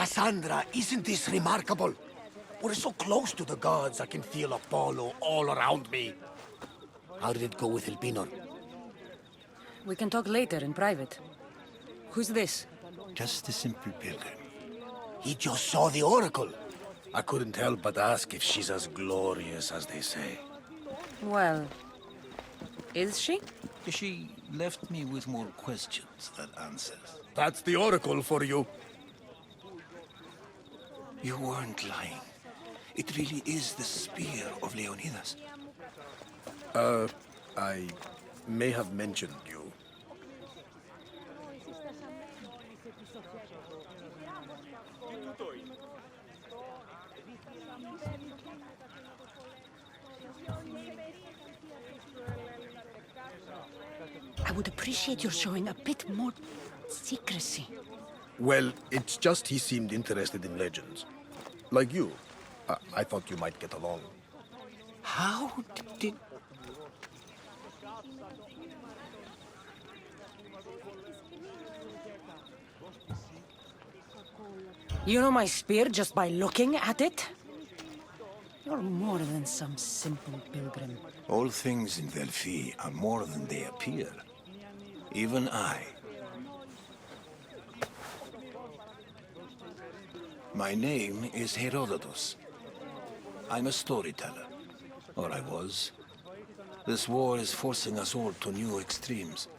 Cassandra, isn't this remarkable? We're so close to the gods, I can feel Apollo all around me. How did it go with Elpinor? We can talk later in private. Who's this? Just a simple pilgrim. He just saw the oracle. I couldn't help but ask if she's as glorious as they say. Well, is she? She left me with more questions than answers. That's the oracle for you. You weren't lying. It really is the Spear of Leonidas. I may have mentioned you. I would appreciate your showing a bit more secrecy. Well, it's just he seemed interested in legends. Like you. I thought you might get along. How did... You know my spear just by looking at it? You're more than some simple pilgrim. All things in Delphi are more than they appear. Even I. My name is Herodotus. I'm a storyteller. Or I was. This war is forcing us all to new extremes.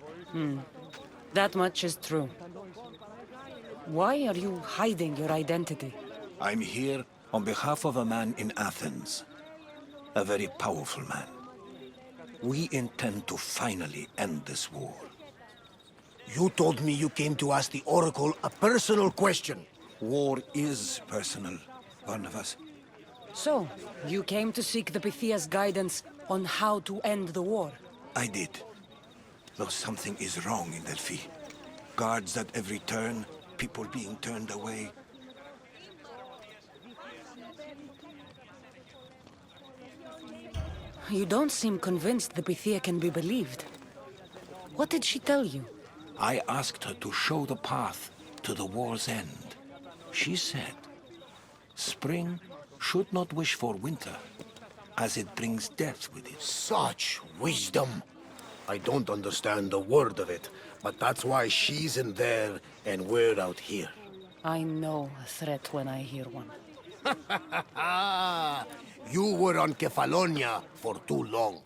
That much is true. Why are you hiding your identity? I'm here on behalf of a man in Athens. A very powerful man. We intend to finally end this war. You told me you came to ask the oracle a personal question. War is personal, Barnabas. So, you came to seek the Pythia's guidance on how to end the war? I did. Though something is wrong in Delphi. Guards at every turn, people being turned away. You don't seem convinced the Pythia can be believed. What did she tell you? I asked her to show the path to the war's end. She said, spring should not wish for winter, as it brings death with it. Such wisdom. I don't understand a word of it, but that's why she's in there and we're out here. I know a threat when I hear one. You were on Kefalonia for too long.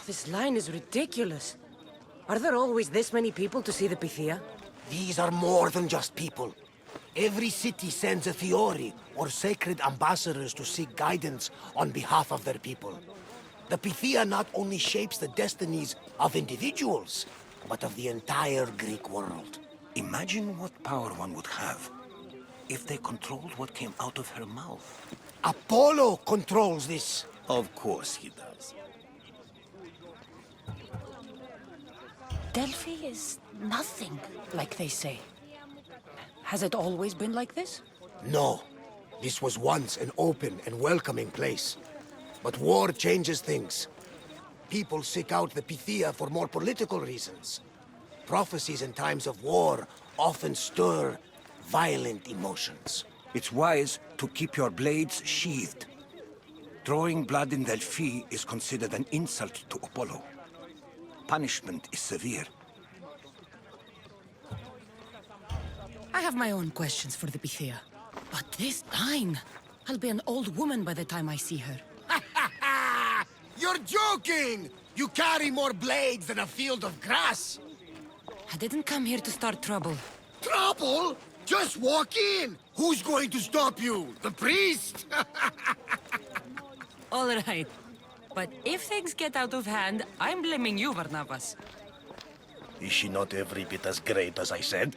This line is ridiculous. Are there always this many people to see the Pythia? These are more than just people. Every city sends a Fiori or sacred ambassadors to seek guidance on behalf of their people. The Pythia not only shapes the destinies of individuals, but of the entire Greek world. Imagine what power one would have if they controlled what came out of her mouth. Apollo controls this. Of course he does. Delphi is nothing, like they say. Has it always been like this? No. This was once an open and welcoming place. But war changes things. People seek out the Pythia for more political reasons. Prophecies in times of war often stir violent emotions. It's wise to keep your blades sheathed. Drawing blood in Delphi is considered an insult to Apollo. Punishment is severe. I have my own questions for the Pythia. But this line... I'll be an old woman by the time I see her. You're joking! You carry more blades than a field of grass! I didn't come here to start trouble. Trouble? Just walk in! Who's going to stop you? The priest? All right. But if things get out of hand, I'm blaming you, Barnabas. Is she not every bit as great as I said?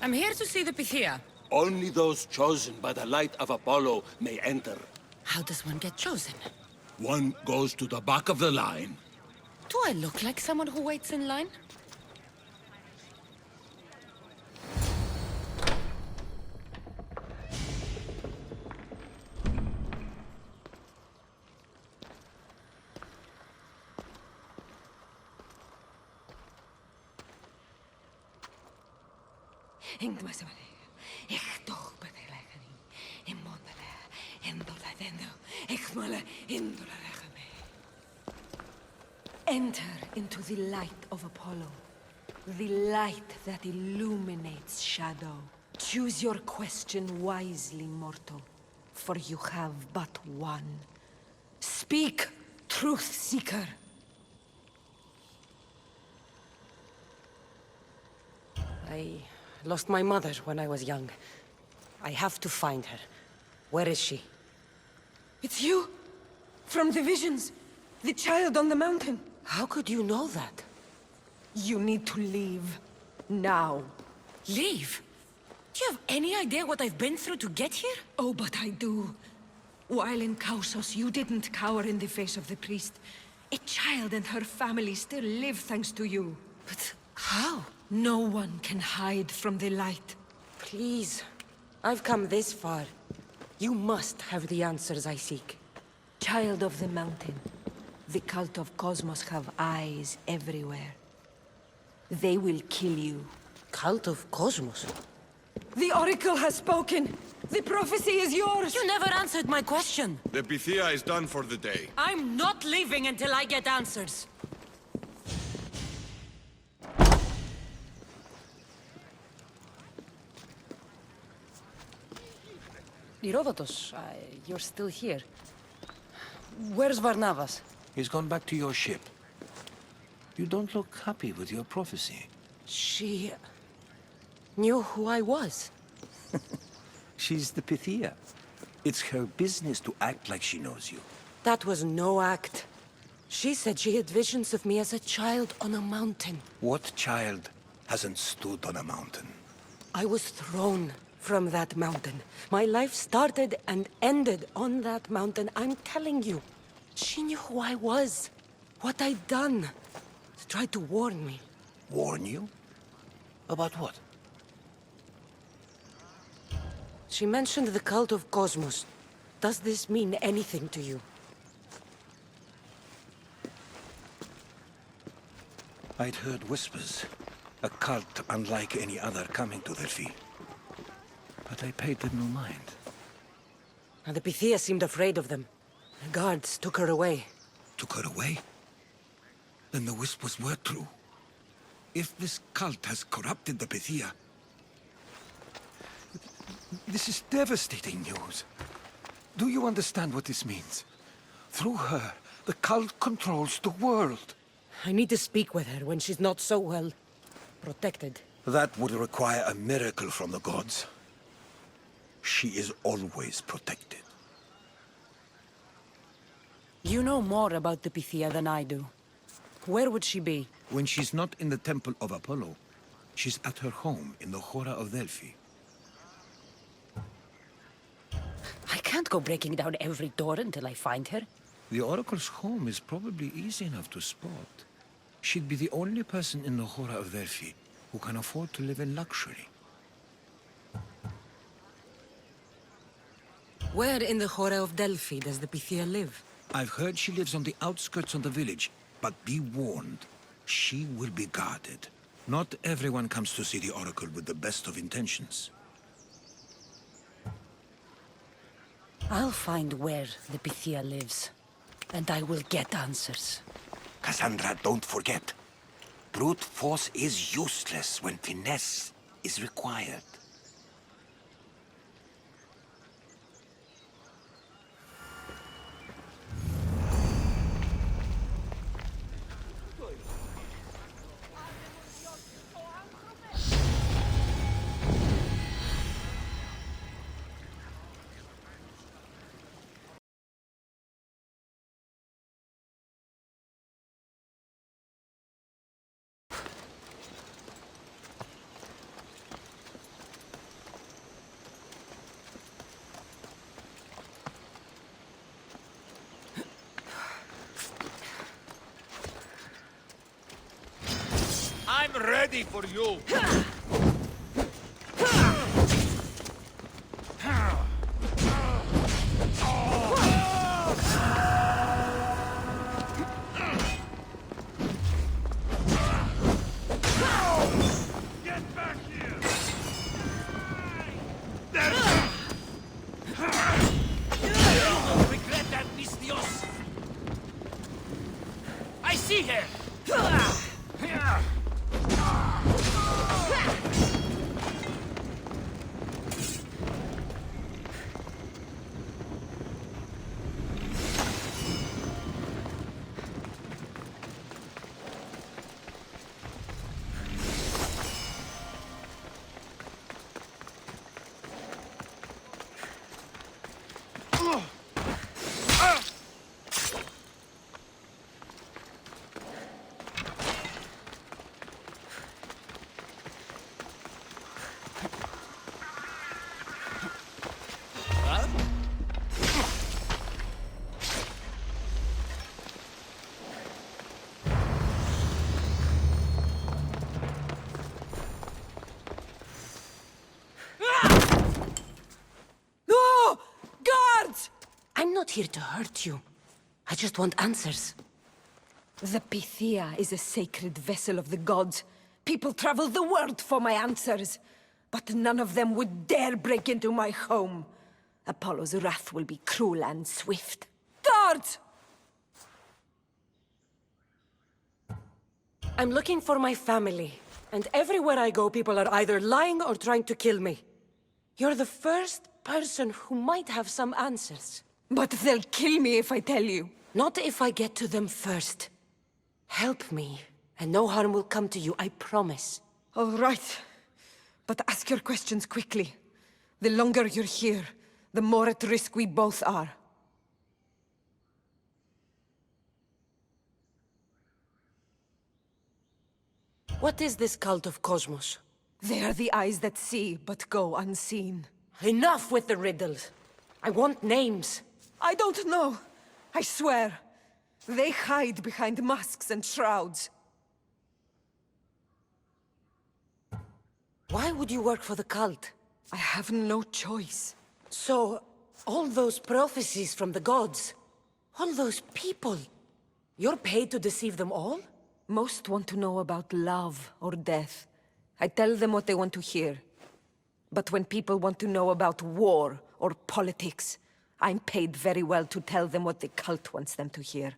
I'm here to see the Pythia. Only those chosen by the light of Apollo may enter. How does one get chosen? One goes to the back of the line. Do I look like someone who waits in line? Enter into the light of Apollo, the light that illuminates shadow. Choose your question wisely, mortal, for you have but one. Speak, truth seeker. I lost my mother when I was young. I have to find her. Where is she? It's you! From the visions! The child on the mountain! How could you know that? You need to leave. Now. Leave? Do you have any idea what I've been through to get here? Oh, but I do. While in Kausos, you didn't cower in the face of the priest. A child and her family still live thanks to you. But how? No one can hide from the light. Please. I've come this far. You must have the answers I seek. Child of the mountain, the cult of Cosmos have eyes everywhere. They will kill you. Cult of Cosmos? The Oracle has spoken! The prophecy is yours! You never answered my question! The Pythia is done for the day. I'm not leaving until I get answers! Herodotus, you're still here. Where's Barnabas? He's gone back to your ship. You don't look happy with your prophecy. She... knew who I was. She's the Pythia. It's her business to act like she knows you. That was no act. She said she had visions of me as a child on a mountain. What child hasn't stood on a mountain? I was thrown from that mountain. My life started and ended on that mountain. I'm telling you. She knew who I was. What I'd done. She tried to warn me. Warn you? About what? She mentioned the cult of Cosmos. Does this mean anything to you? I'd heard whispers. A cult unlike any other coming to Delphi. But I paid them no mind. And the Pythia seemed afraid of them. The guards took her away. Took her away? Then the whispers were true. If this cult has corrupted the Pythia... This is devastating news. Do you understand what this means? Through her, the cult controls the world. I need to speak with her when she's not so well... protected. That would require a miracle from the gods. She is always protected. You know more about the Pythia than I do. Where would she be? When she's not in the temple of Apollo, she's at her home in the Hora of Delphi. I can't go breaking down every door until I find her. The Oracle's home is probably easy enough to spot. She'd be the only person in the Hora of Delphi who can afford to live in luxury. Where in the Hora of Delphi does the Pythia live? I've heard she lives on the outskirts of the village, but be warned, she will be guarded. Not everyone comes to see the Oracle with the best of intentions. I'll find where the Pythia lives, and I will get answers. Cassandra, don't forget. Brute force is useless when finesse is required. I'm ready for you! Get back here! not here to hurt you. I just want answers. The Pythia is a sacred vessel of the gods. People travel the world for my answers. But none of them would dare break into my home. Apollo's wrath will be cruel and swift. Guards! I'm looking for my family. And everywhere I go, people are either lying or trying to kill me. You're the first person who might have some answers. But they'll kill me if I tell you. Not if I get to them first. Help me, and no harm will come to you, I promise. All right. But ask your questions quickly. The longer you're here, the more at risk we both are. What is this cult of Cosmos? They are the eyes that see, but go unseen. Enough with the riddles. I want names. I don't know. I swear. They hide behind masks and shrouds. Why would you work for the cult? I have no choice. So, all those prophecies from the gods, all those people, you're paid to deceive them all? Most want to know about love or death. I tell them what they want to hear. But when people want to know about war or politics, I'm paid very well to tell them what the cult wants them to hear.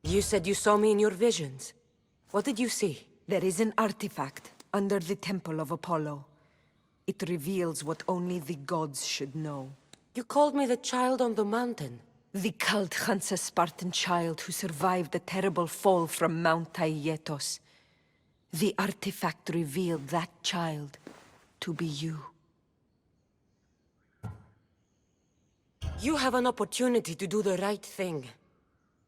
You said you saw me in your visions. What did you see? There is an artifact under the Temple of Apollo. It reveals what only the gods should know. You called me the child on the mountain. The cult hunts a Spartan child who survived the terrible fall from Mount Aietos. The artifact revealed that child to be you. You have an opportunity to do the right thing.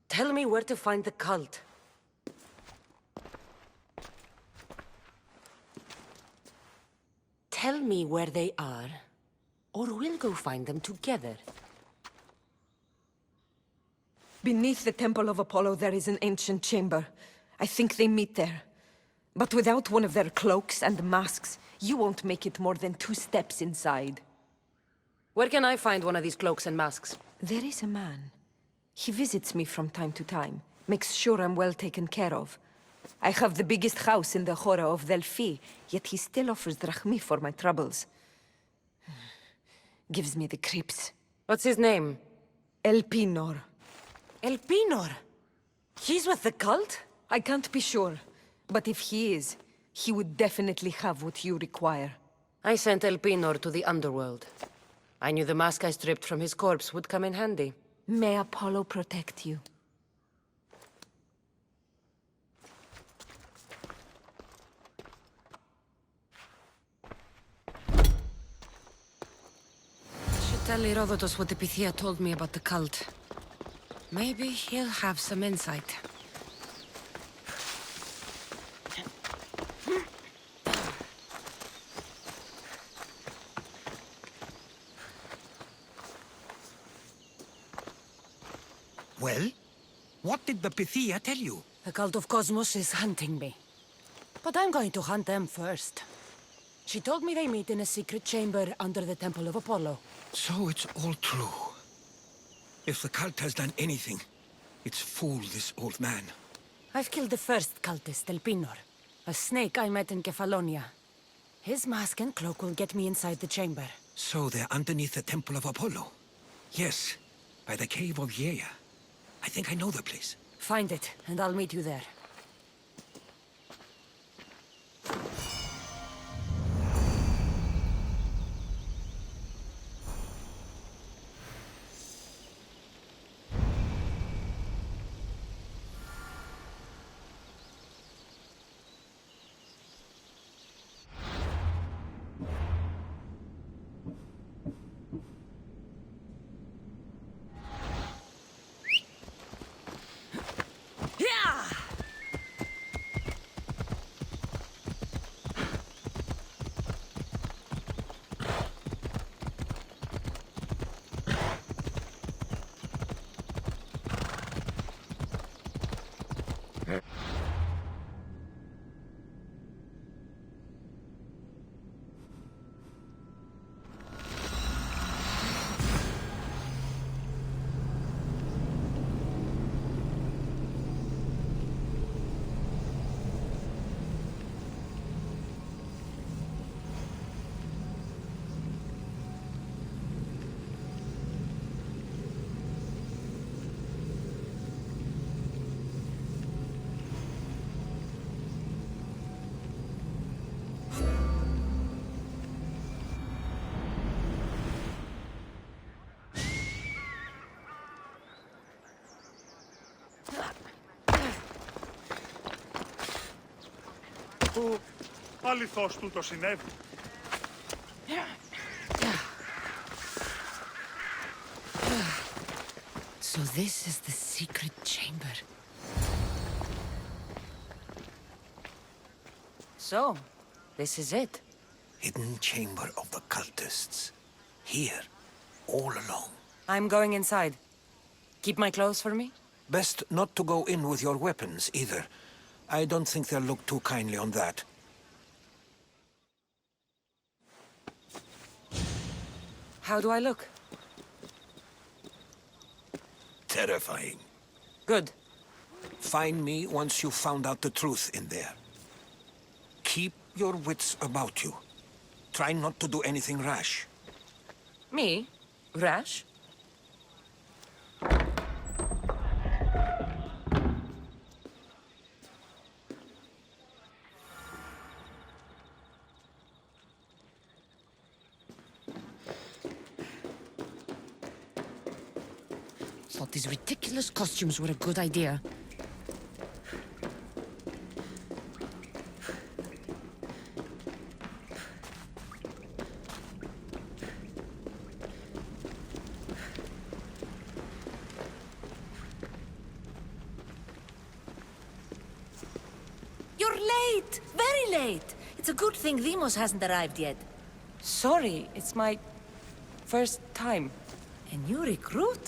Tell me where to find the cult. Tell me where they are, or we'll go find them together. Beneath the Temple of Apollo there is an ancient chamber. I think they meet there. But without one of their cloaks and masks, you won't make it more than 2 steps inside. Where can I find one of these cloaks and masks? There is a man. He visits me from time to time, makes sure I'm well taken care of. I have the biggest house in the Hora of Delphi, yet he still offers drachmi for my troubles. Gives me the creeps. What's his name? Elpinor. Elpinor? He's with the cult? I can't be sure, but if he is, he would definitely have what you require. I sent Elpinor to the underworld. I knew the mask I stripped from his corpse would come in handy. May Apollo protect you. Should tell Herodotus what the Pythia told me about the cult. Maybe he'll have some insight. Well? What did the Pythia tell you? The cult of Cosmos is hunting me. But I'm going to hunt them first. She told me they meet in a secret chamber under the Temple of Apollo. So it's all true. If the cult has done anything, it's fooled this old man. I've killed the first cultist, Elpinor, a snake I met in Kefalonia. His mask and cloak will get me inside the chamber. So they're underneath the Temple of Apollo. Yes, by the Cave of Yea. I think I know the place. Find it, and I'll meet you there. Αφού αληθώς τούτο συνέβη. So this is the secret chamber. So, this is it. Hidden chamber of the cultists. Here, all alone. I'm going inside. Keep my clothes for me? Best not to go in with your weapons, either. I don't think they'll look too kindly on that. How do I look? Terrifying. Good. Find me once you've found out the truth in there. Keep your wits about you. Try not to do anything rash. Me? Rash? Thought these ridiculous costumes were a good idea. You're late! Very late! It's a good thing Demos hasn't arrived yet. Sorry, it's my first time. A new recruit?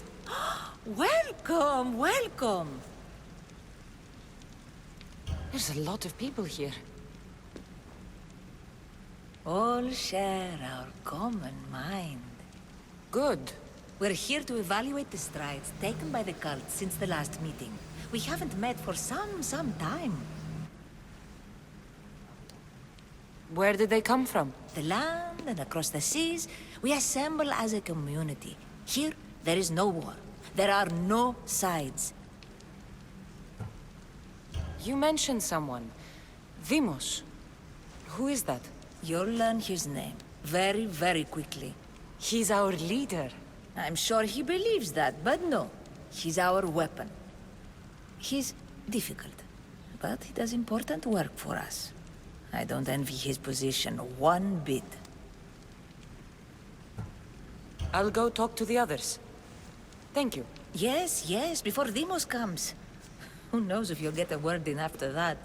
Welcome, welcome! There's a lot of people here. All share our common mind. Good. We're here to evaluate the strides taken by the cult since the last meeting. We haven't met for some time. Where did they come from? The land and across the seas, we assemble as a community. Here, there is no war. There are no sides. You mentioned someone. Vimos. Who is that? You'll learn his name very, very quickly. He's our leader. I'm sure he believes that, but no. He's our weapon. He's difficult, but he does important work for us. I don't envy his position one bit. I'll go talk to the others. Thank you. Yes, yes, before Demos comes. Who knows if you'll get a word in after that.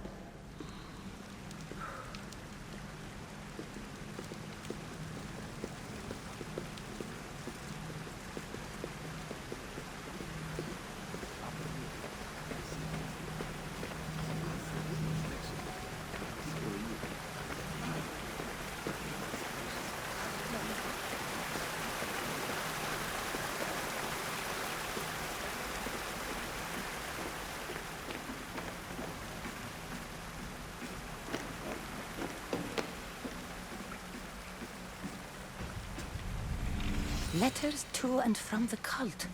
Letters to and from the cult.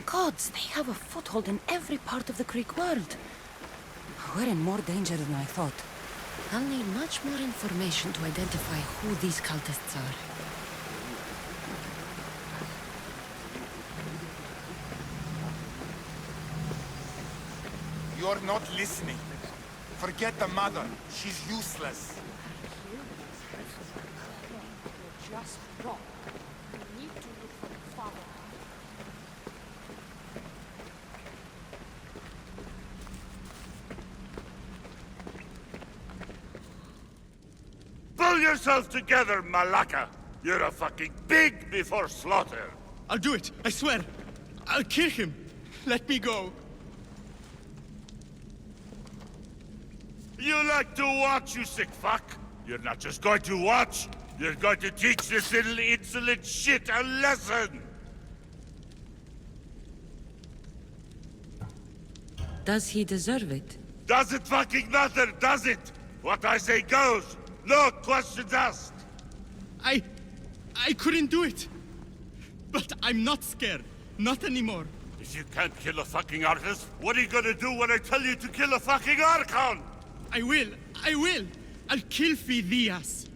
Gods, they have a foothold in every part of the Greek world. We're in more danger than I thought. I'll need much more information to identify who these cultists are. You're not listening. Forget the mother. She's useless. Just wrong. We need to look for the father. Pull yourself together, Malaka! You're a fucking pig before slaughter! I'll do it, I swear. I'll kill him. Let me go. You like to watch, you sick fuck? You're not just going to watch, you're going to teach this little insolent shit a lesson! Does he deserve it? Does it fucking matter, does it? What I say goes! No questions asked! I couldn't do it. But I'm not scared. Not anymore. If you can't kill a fucking artist, what are you gonna do when I tell you to kill a fucking Archon? I will. I'll kill Phidias.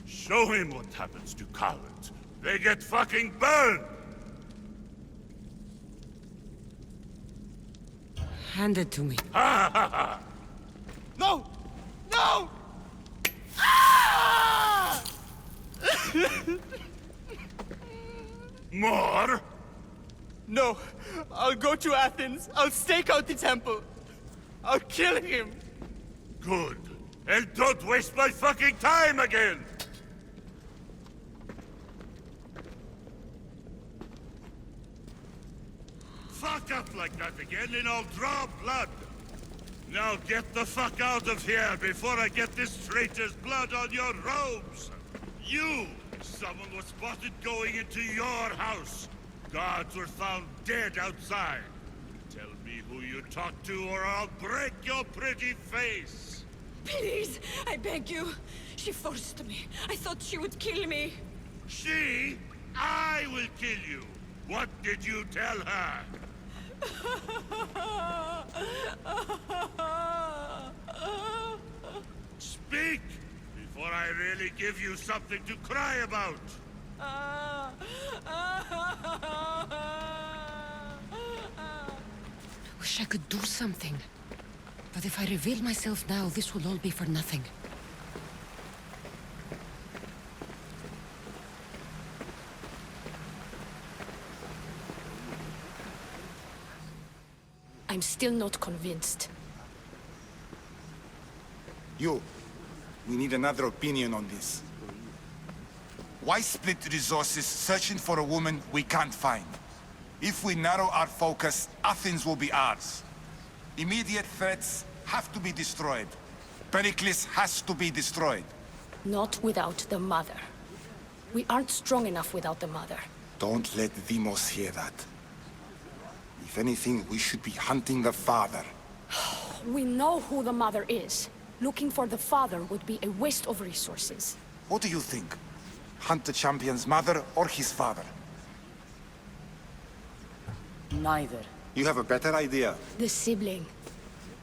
Show him what happens to cowards. They get fucking burned! Hand it to me. No! No! Ah! More? No. I'll go to Athens. I'll stake out the temple. I'll kill him. Good. And don't waste my fucking time again! Fuck up like that again and I'll draw blood! Now get the fuck out of here before I get this traitor's blood on your robes! You! Someone was spotted going into your house! Guards were found dead outside! Tell me who you talked to or I'll break your pretty face! Please, I beg you. She forced me. I thought she would kill me. She? I will kill you! What did you tell her? Speak! Before I really give you something to cry about! Wish I could do something. But if I reveal myself now, this will all be for nothing. I'm still not convinced. You, we need another opinion on this. Why split resources searching for a woman we can't find? If we narrow our focus, Athens will be ours. Immediate threats have to be destroyed. Pericles has to be destroyed. Not without the mother. We aren't strong enough without the mother. Don't let Demos hear that. If anything, we should be hunting the father. We know who the mother is. Looking for the father would be a waste of resources. What do you think? Hunt the champion's mother or his father? Neither. You have a better idea. The sibling,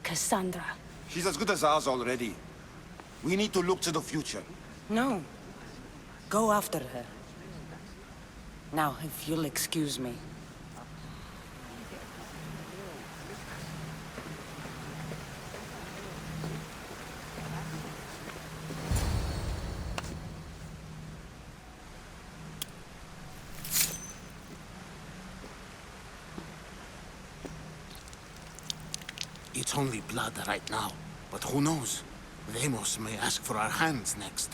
Cassandra. She's as good as ours already. We need to look to the future. No. Go after her. Now, if you'll excuse me. It's only blood right now, but who knows? Demos may ask for our hands next.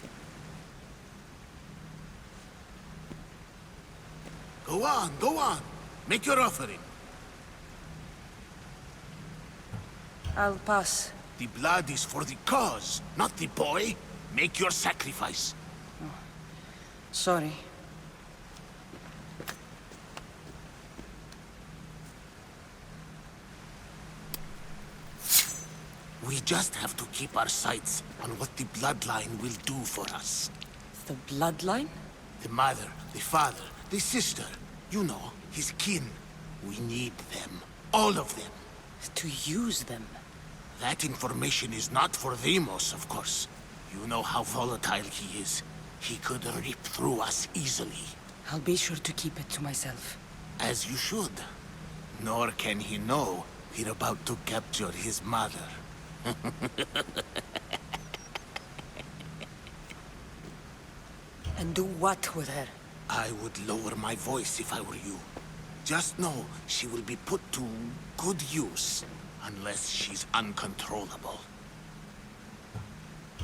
Go on, go on. Make your offering. I'll pass. The blood is for the cause, not the boy. Make your sacrifice. Sorry. We just have to keep our sights on what the bloodline will do for us. The bloodline? The mother, the father, the sister. You know, his kin. We need them. All of them. To use them. That information is not for Demos, of course. You know how volatile he is. He could rip through us easily. I'll be sure to keep it to myself. As you should. Nor can he know we're about to capture his mother. And do what with her? I would lower my voice if I were you. Just know she will be put to good use, unless she's uncontrollable.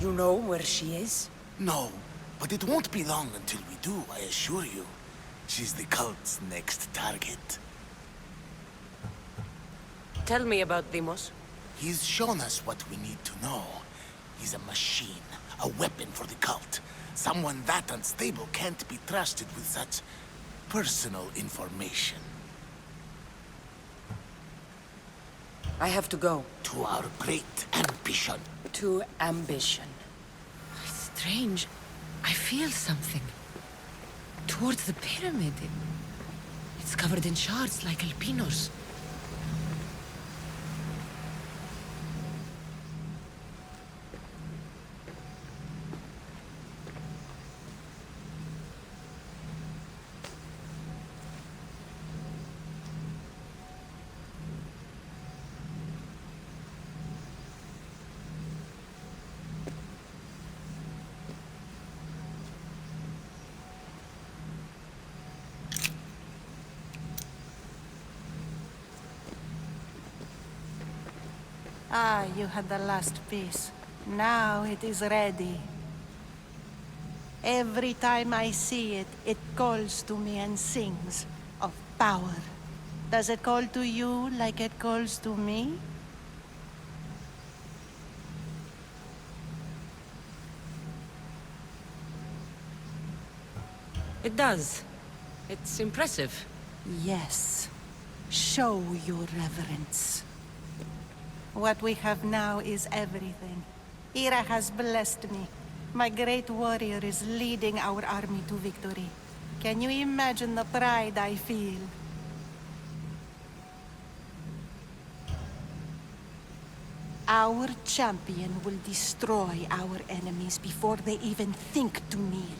You know where she is? No, but it won't be long until we do, I assure you. She's the cult's next target. Tell me about Demos. He's shown us what we need to know. He's a machine, a weapon for the cult. Someone that unstable can't be trusted with such personal information. I have to go. To our great ambition. To ambition. Strange. I feel something. Towards the pyramid. It's covered in shards like Alpinos. Ah, you had the last piece. Now it is ready. Every time I see it, it calls to me and sings of power. Does it call to you like it calls to me? It does. It's impressive. Yes. Show your reverence. What we have now is everything. Ira has blessed me. My great warrior is leading our army to victory. Can you imagine the pride I feel? Our champion will destroy our enemies before they even think to kneel.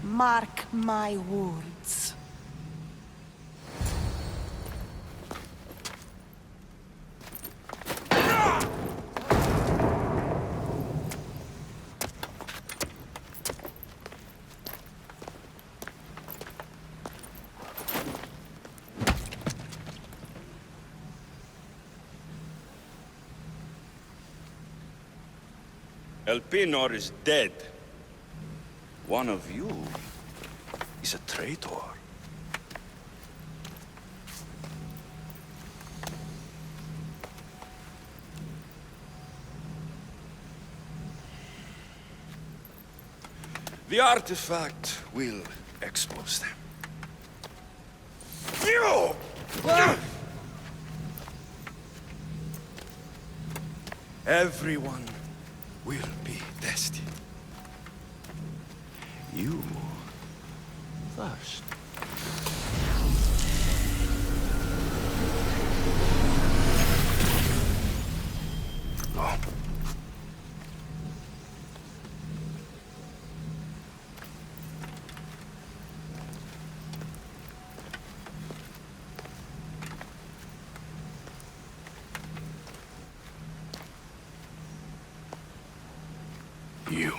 Mark my words. Elpinor is dead. One of you is a traitor. The artifact will expose them. You! Everyone will be tested. You first. Go. You.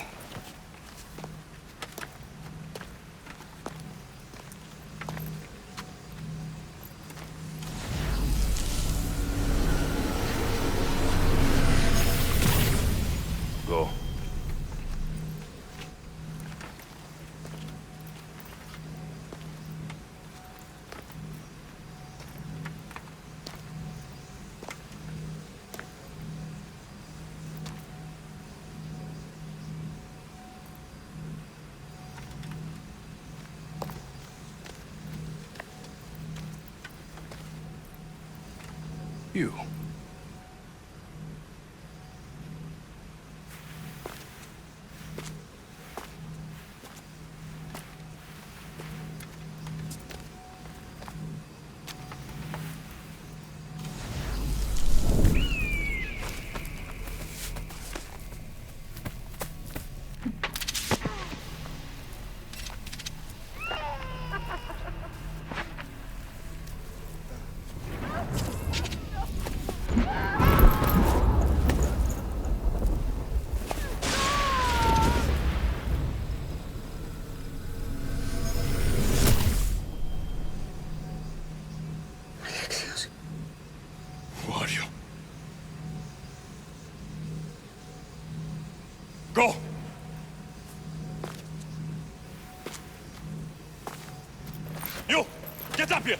Go. You. Who are you? Go! You! Get up here!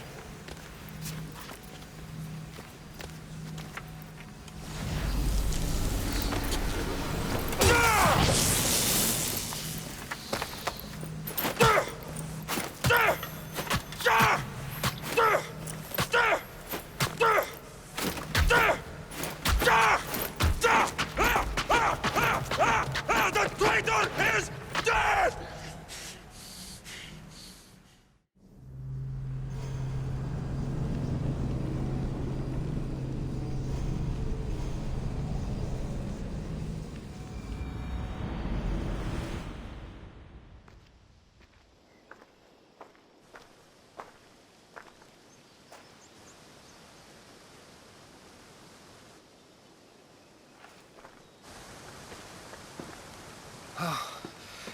The traitor is dead!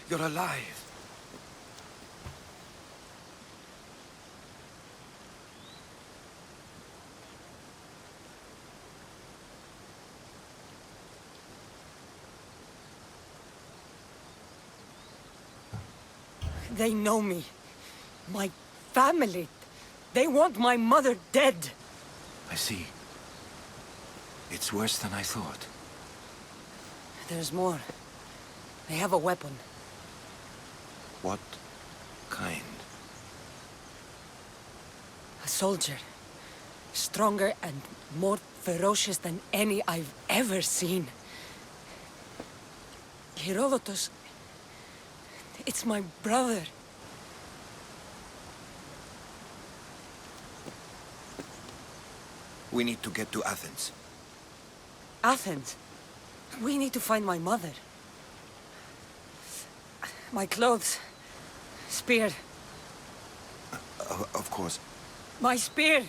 You're alive. They know me. My family. They want my mother dead. I see. It's worse than I thought. There's more. They have a weapon. What kind? A soldier. Stronger and more ferocious than any I've ever seen. Herodotus... It's my brother. We need to get to Athens. Athens? We need to find my mother. My clothes. Spear. Of course. My spear!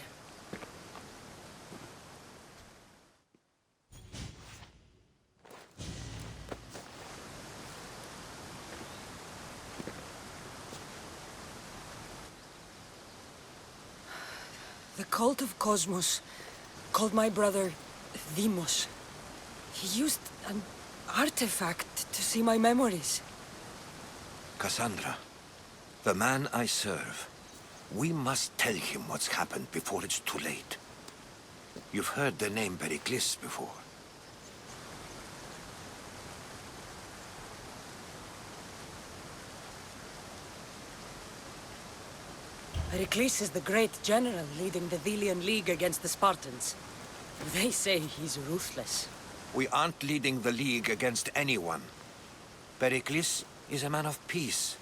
The cult of Cosmos called my brother Deimos. He used an artifact to see my memories. Cassandra, the man I serve. We must tell him what's happened before it's too late. You've heard the name Pericles before. Pericles is the great general leading the Delian League against the Spartans. They say he's ruthless. We aren't leading the League against anyone. Pericles is a man of peace.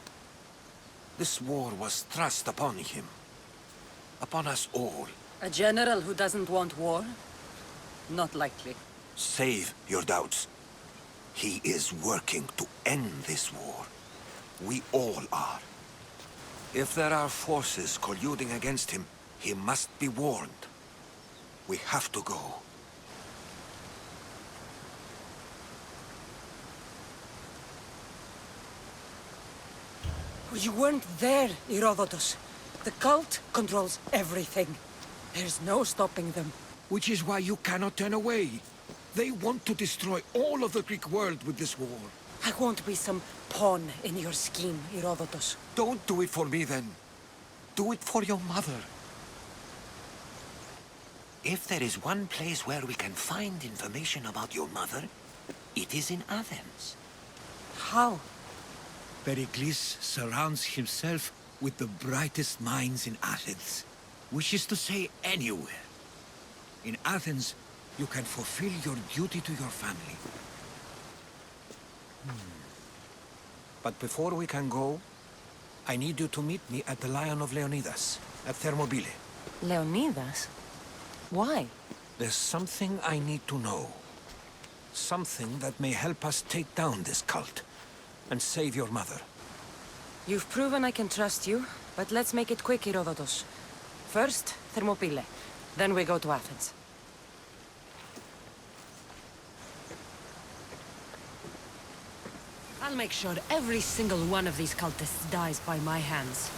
This war was thrust upon him. Upon us all. A general who doesn't want war? Not likely. Save your doubts. He is working to end this war. We all are. If there are forces colluding against him, he must be warned. We have to go. You weren't there, Herodotus. The cult controls everything. There's no stopping them. Which is why you cannot turn away. They want to destroy all of the Greek world with this war. I won't be some pawn in your scheme, Herodotus. Don't do it for me, then. Do it for your mother. If there is one place where we can find information about your mother, it is in Athens. How? Pericles surrounds himself with the brightest minds in Athens. Which is to say, anywhere. In Athens, you can fulfill your duty to your family. But before we can go, I need you to meet me at the Lion of Leonidas, at Thermopylae. Leonidas? Why? There's something I need to know. Something that may help us take down this cult and save your mother. You've proven I can trust you, but let's make it quick, Herodotus. First, Thermopylae. Then we go to Athens. I'll make sure every single one of these cultists dies by my hands.